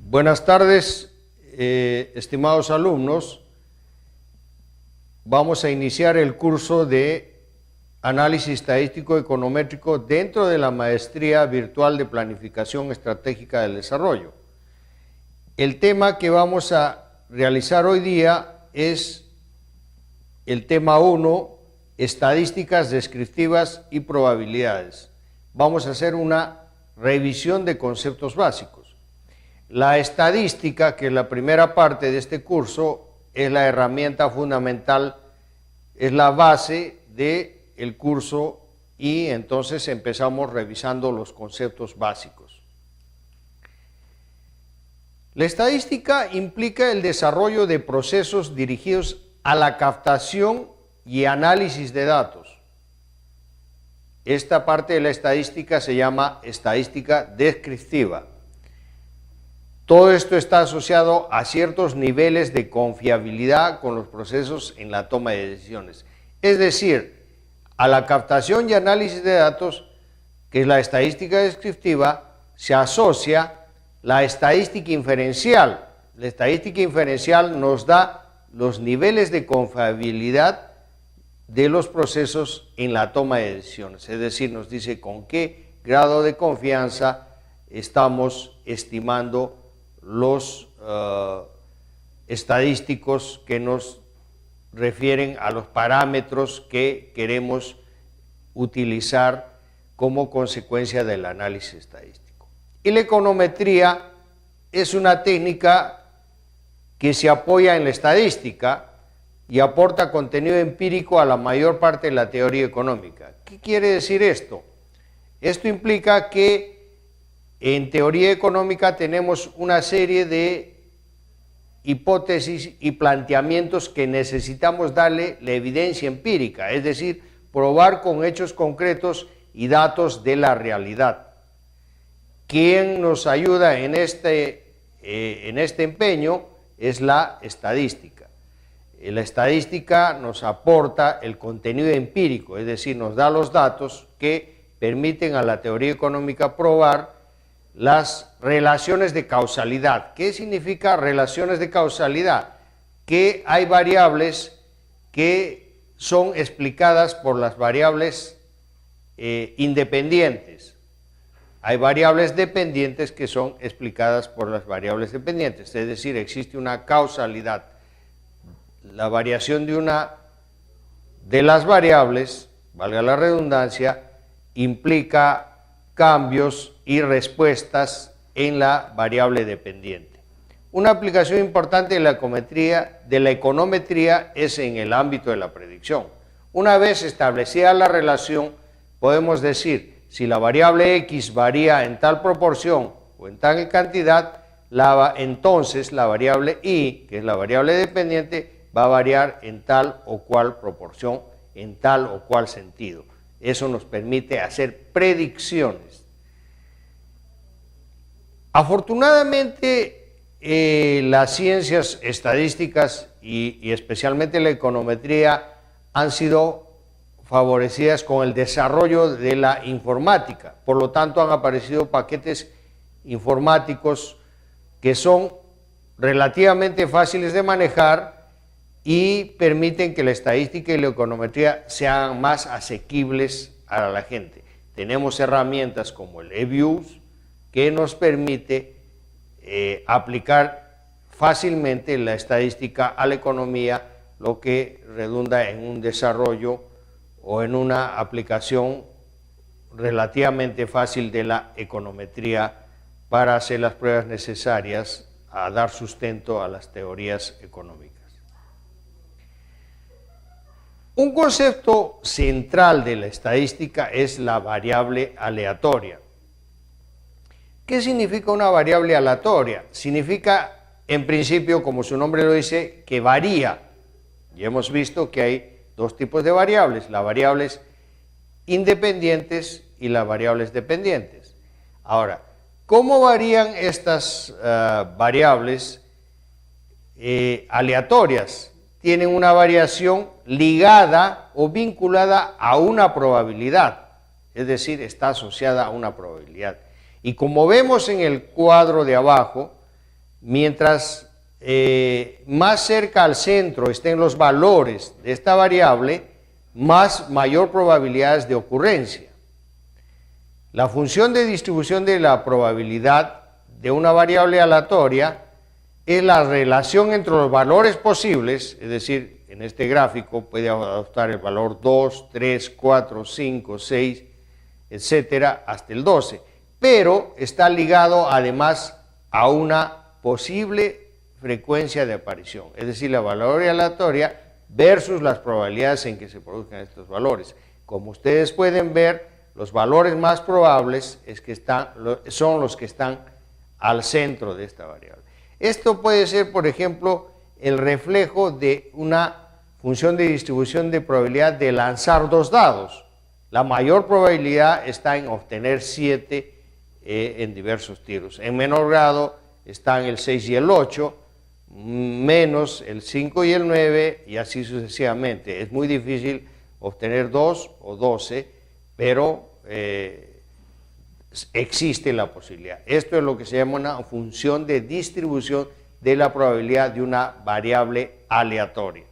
Buenas tardes, estimados alumnos. Vamos a iniciar el curso de Análisis Estadístico Econométrico dentro de la Maestría Virtual de Planificación Estratégica del Desarrollo. El tema que vamos a realizar hoy día es el tema 1, Estadísticas Descriptivas y Probabilidades. Vamos a hacer una revisión de conceptos básicos. La estadística, que es la primera parte de este curso, es la herramienta fundamental, es la base del curso y entonces empezamos revisando los conceptos básicos. La estadística implica el desarrollo de procesos dirigidos a la captación y análisis de datos. Esta parte de la estadística se llama estadística descriptiva. Todo esto está asociado a ciertos niveles de confiabilidad con los procesos en la toma de decisiones. Es decir, a la captación y análisis de datos, que es la estadística descriptiva, se asocia la estadística inferencial. La estadística inferencial nos da los niveles de confiabilidad de los procesos en la toma de decisiones. Es decir, nos dice con qué grado de confianza estamos estimando los estadísticos que nos refieren a los parámetros que queremos utilizar como consecuencia del análisis estadístico. Y la econometría es una técnica que se apoya en la estadística y aporta contenido empírico a la mayor parte de la teoría económica. ¿Qué quiere decir esto? Esto implica que en teoría económica tenemos una serie de hipótesis y planteamientos que necesitamos darle la evidencia empírica, es decir, probar con hechos concretos y datos de la realidad. Quien nos ayuda en este empeño es la estadística. La estadística nos aporta el contenido empírico, es decir, nos da los datos que permiten a la teoría económica probar las relaciones de causalidad. ¿Qué significa relaciones de causalidad? Que hay variables que son explicadas por las variables independientes. Hay variables dependientes que son explicadas por las variables dependientes, es decir, existe una causalidad. La variación de una de las variables, valga la redundancia, implica cambios y respuestas en la variable dependiente. Una aplicación importante de la econometría es en el ámbito de la predicción. Una vez establecida la relación, podemos decir si la variable X varía en tal proporción o en tal cantidad, entonces la variable Y, que es la variable dependiente, va a variar en tal o cual proporción, en tal o cual sentido. Eso nos permite hacer predicciones. Afortunadamente, las ciencias estadísticas y especialmente la econometría han sido favorecidas con el desarrollo de la informática. Por lo tanto, han aparecido paquetes informáticos que son relativamente fáciles de manejar y permiten que la estadística y la econometría sean más asequibles a la gente. Tenemos herramientas como el eViews que nos permite aplicar fácilmente la estadística a la economía, lo que redunda en un desarrollo o en una aplicación relativamente fácil de la econometría para hacer las pruebas necesarias a dar sustento a las teorías económicas. Un concepto central de la estadística es la variable aleatoria. ¿Qué significa una variable aleatoria? Significa, en principio, como su nombre lo dice, que varía. Y hemos visto que hay dos tipos de variables, las variables independientes y las variables dependientes. Ahora, ¿cómo varían estas variables aleatorias? Tienen una variación ligada o vinculada a una probabilidad, es decir, está asociada a una probabilidad. Y como vemos en el cuadro de abajo, mientras más cerca al centro estén los valores de esta variable, mayor probabilidades de ocurrencia. La función de distribución de la probabilidad de una variable aleatoria es la relación entre los valores posibles, es decir, en este gráfico puede adoptar el valor 2, 3, 4, 5, 6, etcétera, hasta el 12, pero está ligado además a una posible frecuencia de aparición, es decir, la variable aleatoria versus las probabilidades en que se produzcan estos valores. Como ustedes pueden ver, los valores más probables son los que están al centro de esta variable. Esto puede ser, por ejemplo, el reflejo de una función de distribución de probabilidad de lanzar 2 dados. La mayor probabilidad está en obtener 7 en diversos tiros. En menor grado están el 6 y el 8, menos el 5 y el 9, y así sucesivamente. Es muy difícil obtener 2 o 12, pero existe la posibilidad. Esto es lo que se llama una función de distribución de la probabilidad de una variable aleatoria.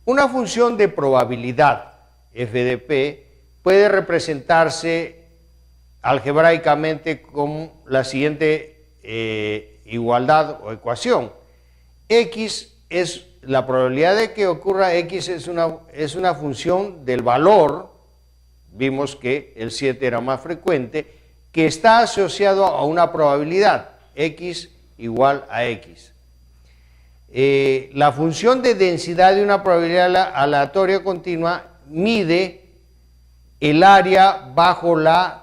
Una función de probabilidad, FDP, puede representarse algebraicamente con la siguiente igualdad o ecuación. X es la probabilidad de que ocurra X es una función del valor, vimos que el 7 era más frecuente, que está asociado a una probabilidad, X igual a X. La función de densidad de una probabilidad aleatoria continua mide el área bajo la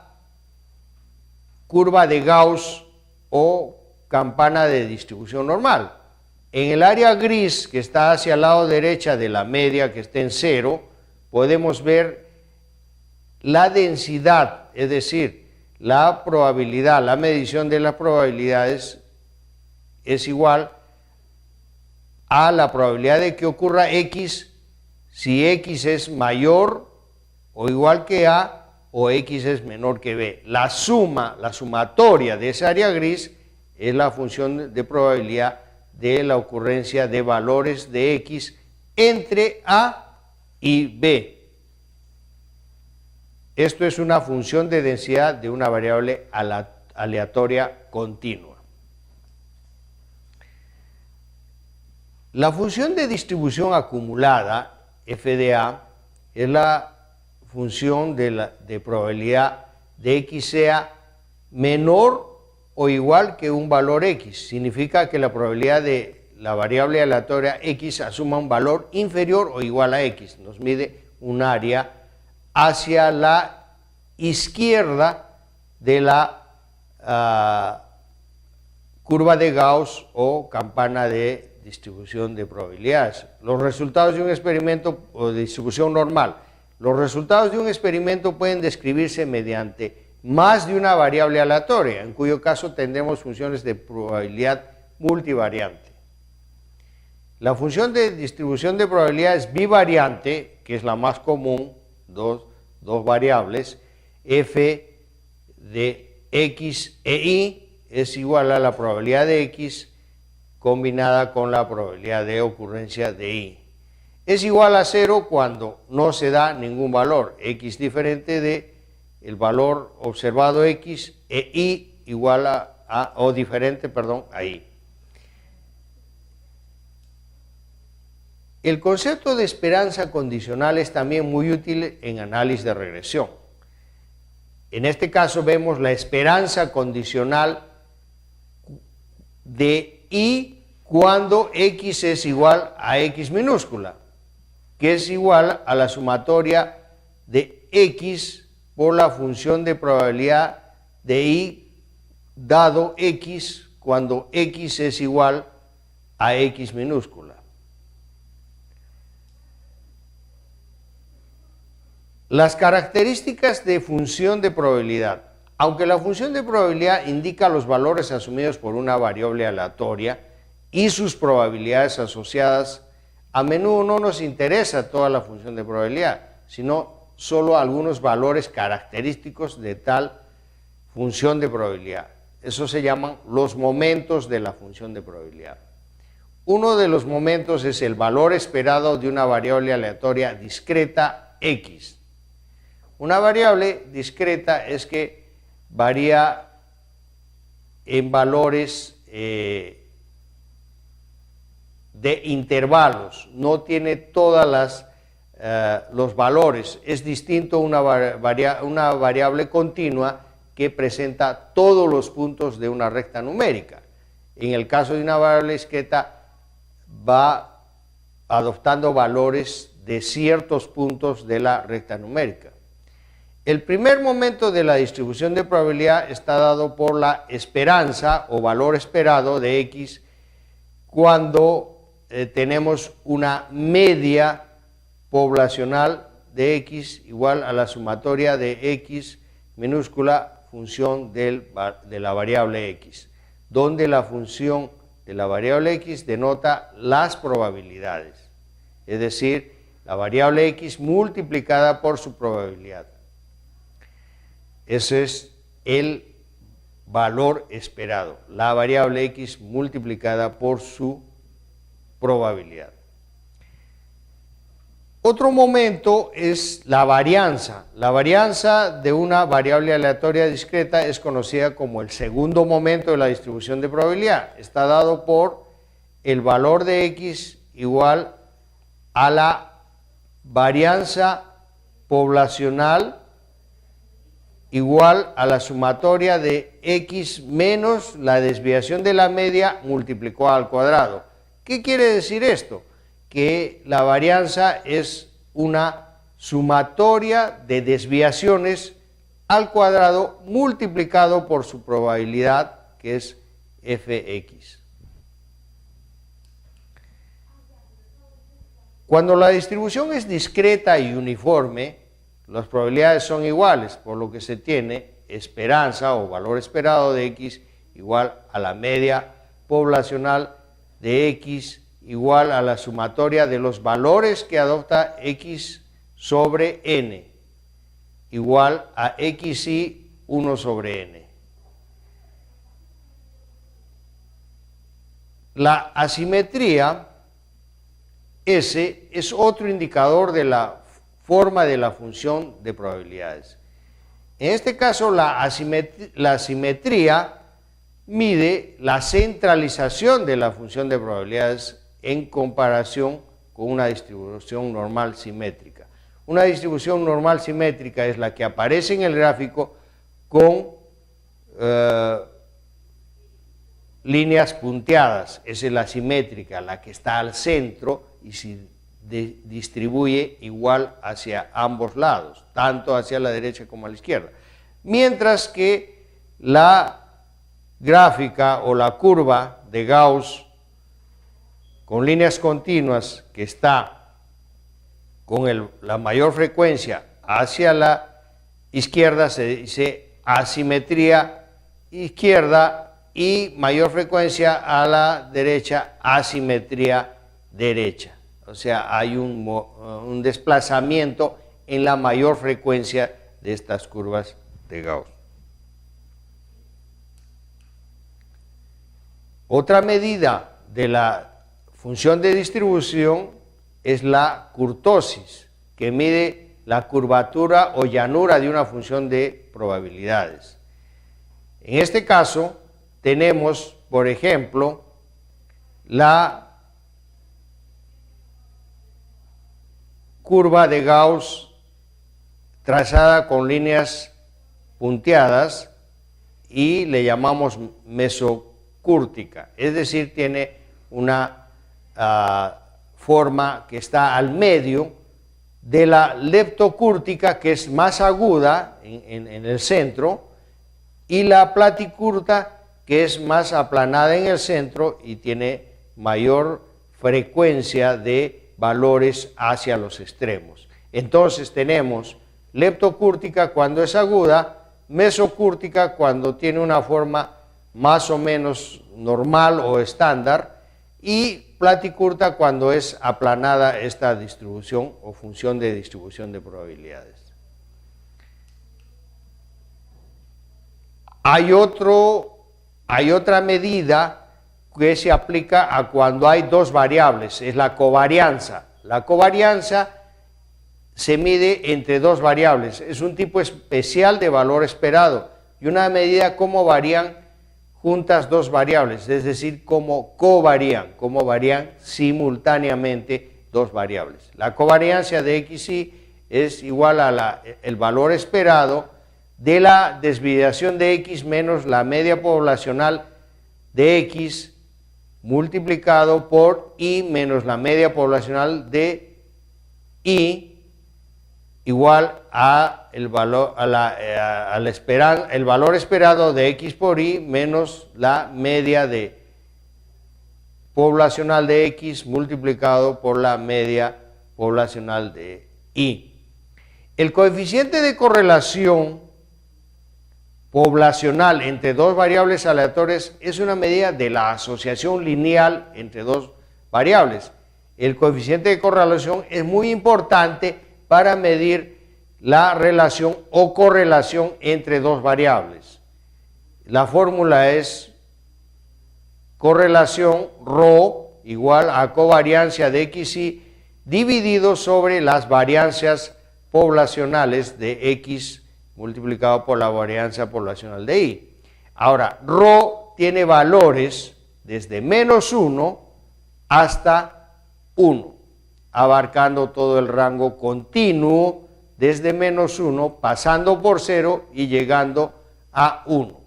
curva de Gauss o campana de distribución normal. En el área gris, que está hacia el lado derecha de la media, que está en 0, podemos ver la densidad, es decir, la probabilidad, la medición de las probabilidades es igual a la probabilidad de que ocurra X si X es mayor o igual que A o X es menor que B. La sumatoria de esa área gris es la función de probabilidad de la ocurrencia de valores de X entre A y B. Esto es una función de densidad de una variable aleatoria continua. La función de distribución acumulada, FDA, es la función de probabilidad de X sea menor o igual que un valor X. Significa que la probabilidad de la variable aleatoria X asuma un valor inferior o igual a X. Nos mide un área hacia la izquierda de la curva de Gauss o campana de distribución de probabilidades. Los resultados de un experimento o de distribución normal. Los resultados de un experimento pueden describirse mediante más de una variable aleatoria, en cuyo caso tendremos funciones de probabilidad multivariante. La función de distribución de probabilidades bivariante, que es la más común, dos variables, f de x e y es igual a la probabilidad de x combinada con la probabilidad de ocurrencia de y. Es igual a 0 cuando no se da ningún valor, x diferente de el valor observado x e y igual o diferente, perdón, a y. El concepto de esperanza condicional es también muy útil en análisis de regresión. En este caso vemos la esperanza condicional de y cuando x es igual a x minúscula, que es igual a la sumatoria de x por la función de probabilidad de y dado x cuando x es igual a x minúscula. Las características de función de probabilidad. Aunque la función de probabilidad indica los valores asumidos por una variable aleatoria y sus probabilidades asociadas, a menudo no nos interesa toda la función de probabilidad, sino solo algunos valores característicos de tal función de probabilidad. Eso se llaman los momentos de la función de probabilidad. Uno de los momentos es el valor esperado de una variable aleatoria discreta X. Una variable discreta es que varía en valores de intervalos, no tiene todos los valores. Es distinto a una variable continua que presenta todos los puntos de una recta numérica. En el caso de una variable discreta va adoptando valores de ciertos puntos de la recta numérica. El primer momento de la distribución de probabilidad está dado por la esperanza o valor esperado de X cuando tenemos una media poblacional de X igual a la sumatoria de X minúscula función de la variable X, donde la función de la variable X denota las probabilidades, es decir, la variable X multiplicada por su probabilidad. Ese es el valor esperado, la variable X multiplicada por su probabilidad. Otro momento es la varianza. La varianza de una variable aleatoria discreta es conocida como el segundo momento de la distribución de probabilidad. Está dado por el valor de X igual a la varianza poblacional igual a la sumatoria de X menos la desviación de la media multiplicado al cuadrado. ¿Qué quiere decir esto? Que la varianza es una sumatoria de desviaciones al cuadrado multiplicado por su probabilidad, que es fx. Cuando la distribución es discreta y uniforme, las probabilidades son iguales, por lo que se tiene esperanza o valor esperado de X igual a la media poblacional de X igual a la sumatoria de los valores que adopta X sobre N, igual a XY 1 sobre N. La asimetría S es otro indicador de la forma de la función de probabilidades. En este caso, la asimetría mide la centralización de la función de probabilidades en comparación con una distribución normal simétrica. Una distribución normal simétrica es la que aparece en el gráfico con líneas punteadas. Esa es la simétrica, la que está al centro y se distribuye igual hacia ambos lados, tanto hacia la derecha como a la izquierda. Mientras que la gráfica o la curva de Gauss con líneas continuas que está con la mayor frecuencia hacia la izquierda se dice asimetría izquierda y mayor frecuencia a la derecha asimetría derecha. O sea, hay un desplazamiento en la mayor frecuencia de estas curvas de Gauss. Otra medida de la función de distribución es la kurtosis, que mide la curvatura o llanura de una función de probabilidades. En este caso, tenemos, por ejemplo, la curva de Gauss trazada con líneas punteadas y le llamamos mesocúrtica, es decir, tiene una forma que está al medio de la leptocúrtica, que es más aguda en el centro, y la platicurta, que es más aplanada en el centro y tiene mayor frecuencia de valores hacia los extremos. Entonces tenemos leptocúrtica cuando es aguda, mesocúrtica cuando tiene una forma más o menos normal o estándar, y platicurta cuando es aplanada esta distribución o función de distribución de probabilidades. Hay otro Hay otra medida que se aplica a cuando hay dos variables, es la covarianza. La covarianza se mide entre dos variables, es un tipo especial de valor esperado y una medida cómo varían juntas dos variables, es decir, cómo varían simultáneamente dos variables. La covariancia de XY es igual a el valor esperado de la desviación de X menos la media poblacional de X multiplicado por Y menos la media poblacional de Y igual a el valor, el valor esperado de X por Y menos la media poblacional de X multiplicado por la media poblacional de Y. El coeficiente de correlación poblacional entre dos variables aleatorias es una medida de la asociación lineal entre dos variables. El coeficiente de correlación es muy importante para medir la relación o correlación entre dos variables. La fórmula es correlación ρ igual a covariancia de XY dividido sobre las variancias poblacionales de X multiplicado por la varianza poblacional de Y. Ahora, ρ tiene valores desde -1 hasta 1, abarcando todo el rango continuo desde -1, pasando por 0 y llegando a 1.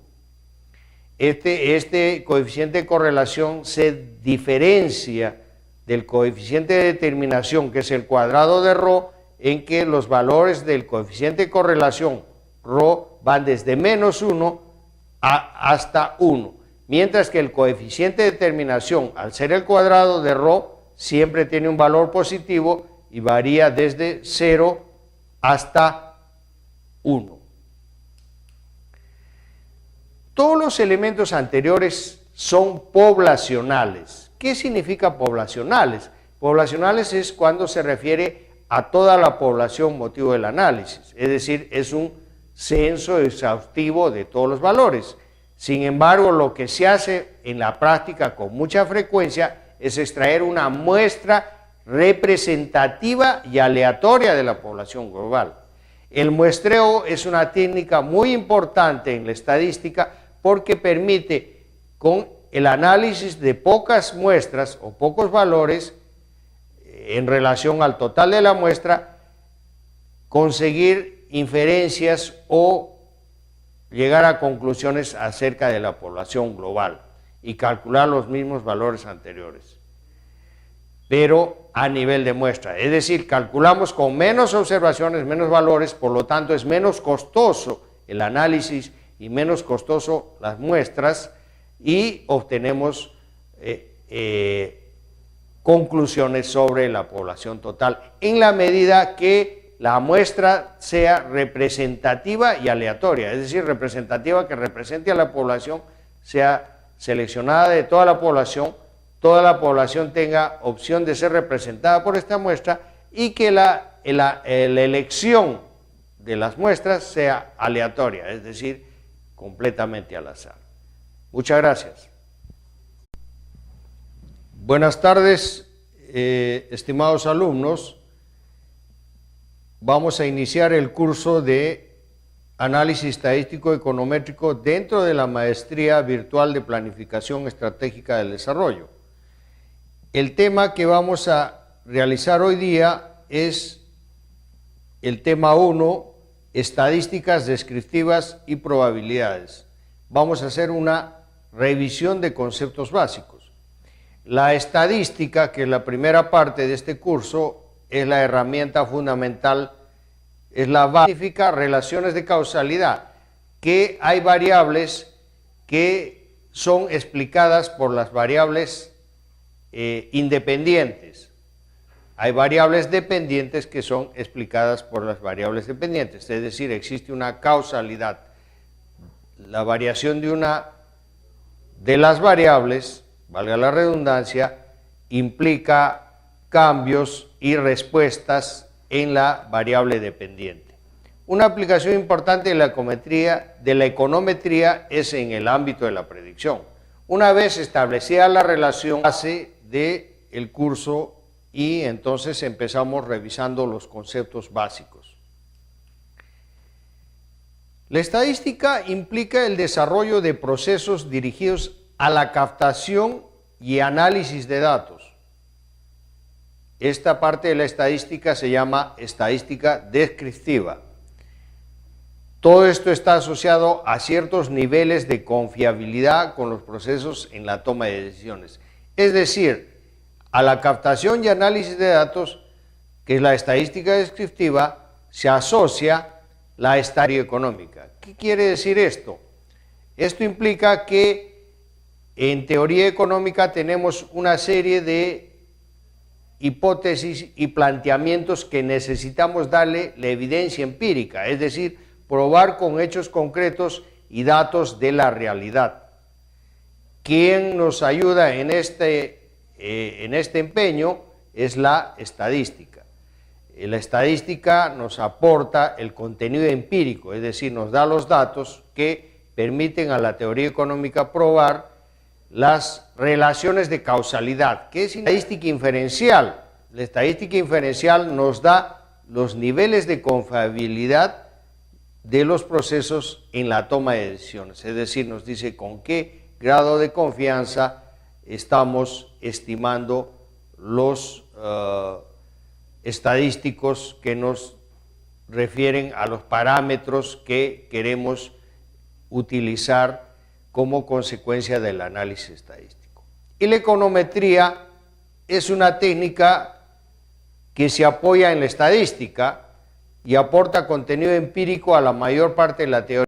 Este coeficiente de correlación se diferencia del coeficiente de determinación, que es el cuadrado de ρ, en que los valores del coeficiente de correlación ρ van desde -1 hasta 1, mientras que el coeficiente de determinación, al ser el cuadrado de ρ, siempre tiene un valor positivo y varía desde 0 hasta 1. Todos los elementos anteriores son poblacionales. ¿Qué significa poblacionales? Poblacionales es cuando se refiere a toda la población motivo del análisis, es decir, es un censo exhaustivo de todos los valores. Sin embargo, lo que se hace en la práctica con mucha frecuencia es extraer una muestra representativa y aleatoria de la población global. El muestreo es una técnica muy importante en la estadística porque permite, con el análisis de pocas muestras o pocos valores en relación al total de la muestra, conseguir inferencias o llegar a conclusiones acerca de la población global y calcular los mismos valores anteriores, pero a nivel de muestra. Es decir, calculamos con menos observaciones, menos valores, por lo tanto es menos costoso el análisis y menos costoso las muestras y obtenemos conclusiones sobre la población total en la medida que la muestra sea representativa y aleatoria, es decir, representativa que represente a la población, sea seleccionada de toda la población tenga opción de ser representada por esta muestra y que la elección de las muestras sea aleatoria, es decir, completamente al azar. Muchas gracias. Buenas tardes, estimados alumnos. Vamos a iniciar el curso de Análisis Estadístico Econométrico dentro de la Maestría Virtual de Planificación Estratégica del Desarrollo. El tema que vamos a realizar hoy día es el tema 1, Estadísticas Descriptivas y Probabilidades. Vamos a hacer una revisión de conceptos básicos. La estadística, que es la primera parte de este curso, es la herramienta fundamental, es la base, significa relaciones de causalidad, que hay variables que son explicadas por las variables independientes. Hay variables dependientes que son explicadas por las variables dependientes, es decir, existe una causalidad. La variación de una de las variables, valga la redundancia, implica cambios y respuestas en la variable dependiente. Una aplicación importante de la econometría es en el ámbito de la predicción. Una vez establecida la relación base del curso y entonces empezamos revisando los conceptos básicos. La estadística implica el desarrollo de procesos dirigidos a la captación y análisis de datos. Esta parte de la estadística se llama estadística descriptiva. Todo esto está asociado a ciertos niveles de confiabilidad con los procesos en la toma de decisiones. Es decir, a la captación y análisis de datos, que es la estadística descriptiva, se asocia la estadística económica. ¿Qué quiere decir esto? Esto implica que en teoría económica tenemos una serie de hipótesis y planteamientos que necesitamos darle la evidencia empírica, es decir, probar con hechos concretos y datos de la realidad. Quien nos ayuda en este empeño es la estadística. La estadística nos aporta el contenido empírico, es decir, nos da los datos que permiten a la teoría económica probar las relaciones de causalidad. ¿Qué es estadística inferencial? La estadística inferencial nos da los niveles de confiabilidad de los procesos en la toma de decisiones, es decir, nos dice con qué grado de confianza estamos estimando los estadísticos que nos refieren a los parámetros que queremos utilizar como consecuencia del análisis estadístico. Y la econometría es una técnica que se apoya en la estadística y aporta contenido empírico a la mayor parte de la teoría.